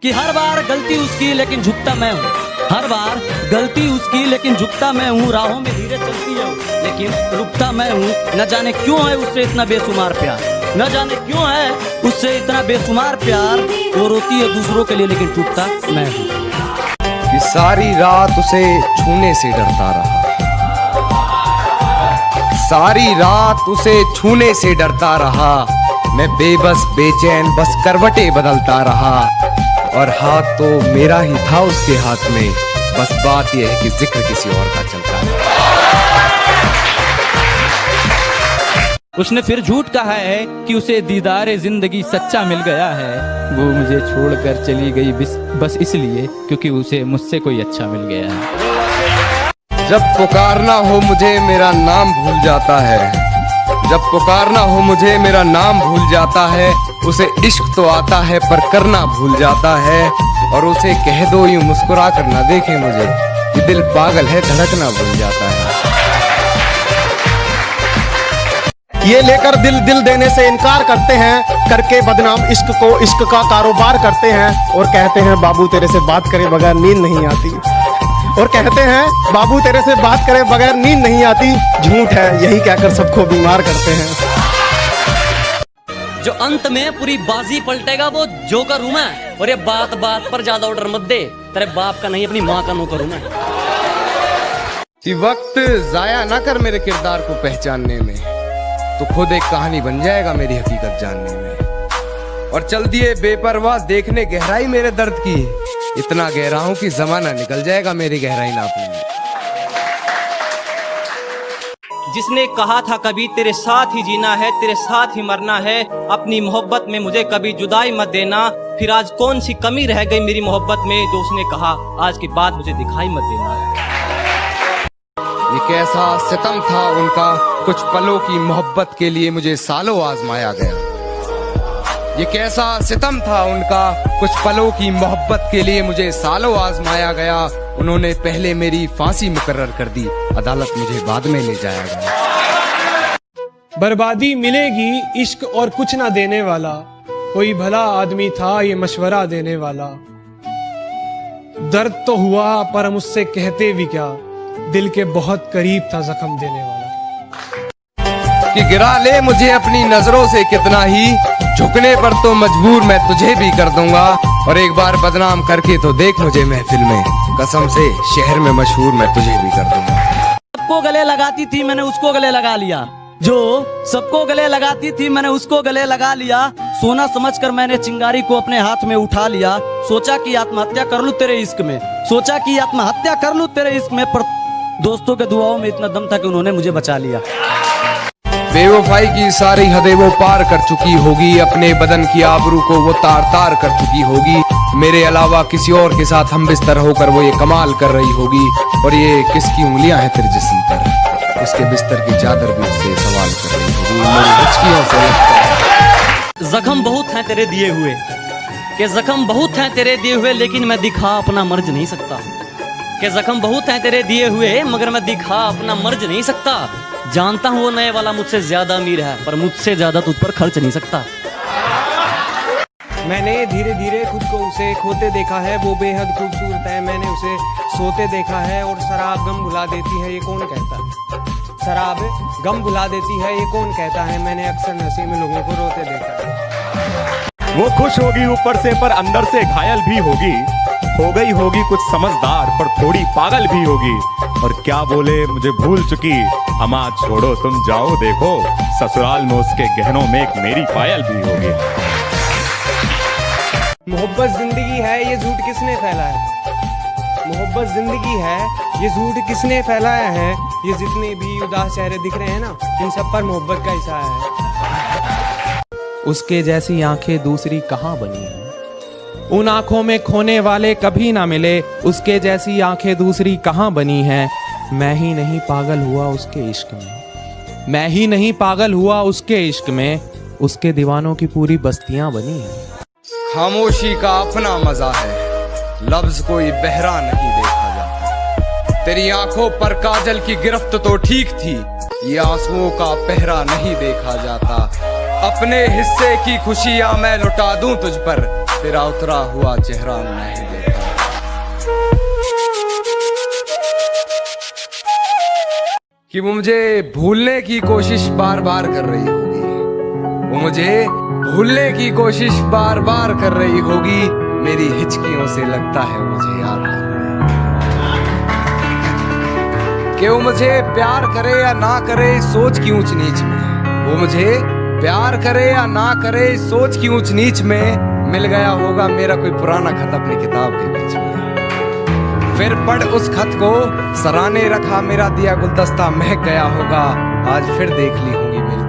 कि हर बार गलती उसकी लेकिन झुकता मैं हूँ, हर बार गलती उसकी लेकिन झुकता मैं हूँ। राहों में धीरे चलती है लेकिन रुकता मैं हूँ। न जाने क्यों है उससे इतना बेशुमार प्यार, न जाने क्यों है उससे इतना बेशुमार प्यार। वो रोती है दूसरों के लिए लेकिन टूटता मैं हूँ। कि सारी रात उसे छूने से डरता रहा, सारी रात उसे छूने से डरता रहा। मैं बेबस बेचैन बस करवटें बदलता रहा, और हाथ तो मेरा ही था उसके हाथ में। बस बात यह है कि जिक्र किसी और का चलता है। उसने फिर झूठ कहा है कि उसे दीदारे जिंदगी सच्चा मिल गया है। वो मुझे छोड़कर चली गई बस इसलिए क्योंकि उसे मुझसे कोई अच्छा मिल गया है। जब पुकारना हो मुझे मेरा नाम भूल जाता है, जब पुकारना हो मुझे मेरा नाम भूल जाता है। उसे इश्क तो आता है पर करना भूल जाता है, और उसे कह दो यूं मुस्कुरा कर ना देखे मुझे, ये दिल पागल है धड़कना भूल जाता है। ये लेकर दिल दिल देने से इनकार करते हैं, करके बदनाम इश्क को इश्क का कारोबार करते हैं। और कहते हैं बाबू तेरे से बात करे बगैर नींद नहीं आती, और कहते हैं बाबू तेरे से बात करे बगैर नींद नहीं आती। झूठ है यही कहकर सबको बीमार करते हैं। जो अंत में पूरी बाजी पलटेगा वो जोकर हूं मैं। और ये बात बात पर ज्यादा ऑर्डर मत दे, तेरे बाप का नहीं अपनी माँ का नौकर हूं मैं। कि वक्त जाया ना कर मेरे किरदार को पहचानने में, तो खुद एक कहानी बन जाएगा मेरी हकीकत जानने में। और चल दिए बेपरवाह देखने गहराई मेरे दर्द की, इतना गहरा हूं कि जमाना निकल जाएगा मेरी गहराई नापने में। जिसने कहा था कभी तेरे साथ ही जीना है, तेरे साथ ही मरना है, अपनी मोहब्बत में मुझे कभी जुदाई मत देना। फिर आज कौन सी कमी रह गई मेरी मोहब्बत में जो उसने कहा आज के बाद मुझे दिखाई मत देना। ये कैसा सितम था उनका, कुछ पलों की मोहब्बत के लिए मुझे सालों आजमाया गया। ये कैसा सितम था उनका, कुछ पलों की मोहब्बत के लिए मुझे सालों आजमाया गया। उन्होंने पहले मेरी फांसी मुकर्रर कर दी, अदालत मुझे बाद में ले जाया गया। बर्बादी मिलेगी इश्क और कुछ ना देने वाला, कोई भला आदमी था ये मशवरा देने वाला। दर्द तो हुआ पर मुझसे कहते भी क्या, दिल के बहुत करीब था जख्म देने वाला। कि गिरा ले मुझे अपनी नजरों से कितना ही, झुकने पर तो मजबूर मैं तुझे भी कर दूंगा। और एक बार बदनाम करके तो देख मुझे महफिल में, कसम से शहर में मशहूर मैं तुझे भी कर दूंगा। सबको गले लगाती थी मैंने उसको गले लगा लिया, जो सबको गले लगाती थी मैंने उसको गले लगा लिया। सोना समझकर मैंने चिंगारी को अपने हाथ में उठा लिया। सोचा कि आत्महत्या कर लूं तेरे इश्क में, सोचा कि आत्महत्या कर लूं तेरे इश्क में, पर दोस्तों के दुआओं में इतना दम था कि उन्होंने मुझे बचा लिया। बेवफाई की सारी हदें वो पार कर चुकी होगी, अपने बदन की आबरू को वो तार तार कर चुकी होगी। मेरे अलावा किसी और के साथ हम बिस्तर होकर वो ये कमाल कर रही होगी। और ये किसकी उंगलियां हैं तेरे जिस्म पर, उसके बिस्तर की चादर भी उससे सवाल कर रही होगी। मेरी हिचकियों से लगता है जख्म बहुत हैं तेरे दिए हुए, कि जख्म बहुत हैं तेरे दिए हुए, लेकिन मैं दिखा अपना मर्ज नहीं सकता। कि जख्म बहुत हैं तेरे दिए हुए मगर मैं दिखा अपना मर्ज नहीं सकता। जानता हूँ वो नए वाला मुझसे ज्यादा अमीर है, पर मुझसे ज्यादा तुझ पर खर्च नहीं सकता। मैंने धीरे धीरे खुद को उसे खोते देखा है, वो बेहद खूबसूरत है। मैंने उसे सोते देखा है, और शराब गम भुला देती है ये कौन कहता है, शराब गम भुला देती है ये कौन कहता है। मैंने अक्सर नशे में लोगों को रोते देखा है। वो खुश होगी ऊपर से पर अंदर से घायल भी होगी, हो गई होगी कुछ समझदार पर थोड़ी पागल भी होगी। और क्या बोले मुझे भूल चुकी, हम आज छोड़ो तुम जाओ देखो, ससुराल में उसके गहनों में एक मेरी पायल भी होगी। मोहब्बत जिंदगी है ये झूठ किसने फैलाया, मोहब्बत जिंदगी है ये झूठ किसने फैलाया है। ये जितने भी उदास चेहरे दिख रहे हैं ना, इन सब पर मोहब्बत का इशारा है। उसके जैसी आंखें दूसरी कहाँ बनी है, उन आंखों में खोने वाले कभी ना मिले। उसके जैसी आंखें दूसरी कहाँ बनी हैं। मैं ही नहीं पागल हुआ उसके इश्क में, मैं ही नहीं पागल हुआ उसके इश्क में, उसके दीवानों की पूरी बस्तियां बनी हैं। खामोशी का अपना मजा है, लफ्ज कोई बहरा नहीं देखा जाता। तेरी आंखों पर काजल की गिरफ्त तो ठीक थी, ये आंसुओं का पहरा नहीं देखा जाता। अपने हिस्से की खुशियां मैं लुटा दूं तुझ पर, तेरा उतरा हुआ चेहरा नहीं देखा। कि वो मुझे भूलने की कोशिश बार बार कर रही होगी, वो मुझे भूलने की कोशिश बार बार कर रही होगी। मेरी हिचकियों से लगता है मुझे याद कर कि वो मुझे प्यार करे या ना करे सोच की ऊंच नीच में, वो मुझे प्यार करे या ना करे सोच की ऊंच नीच में मिल गया होगा मेरा कोई पुराना खत अपनी किताब के बीच में। फिर पढ़ उस खत को, सराहने रखा मेरा दिया गुलदस्ता महक गया होगा। आज फिर देख ली होंगी मेरी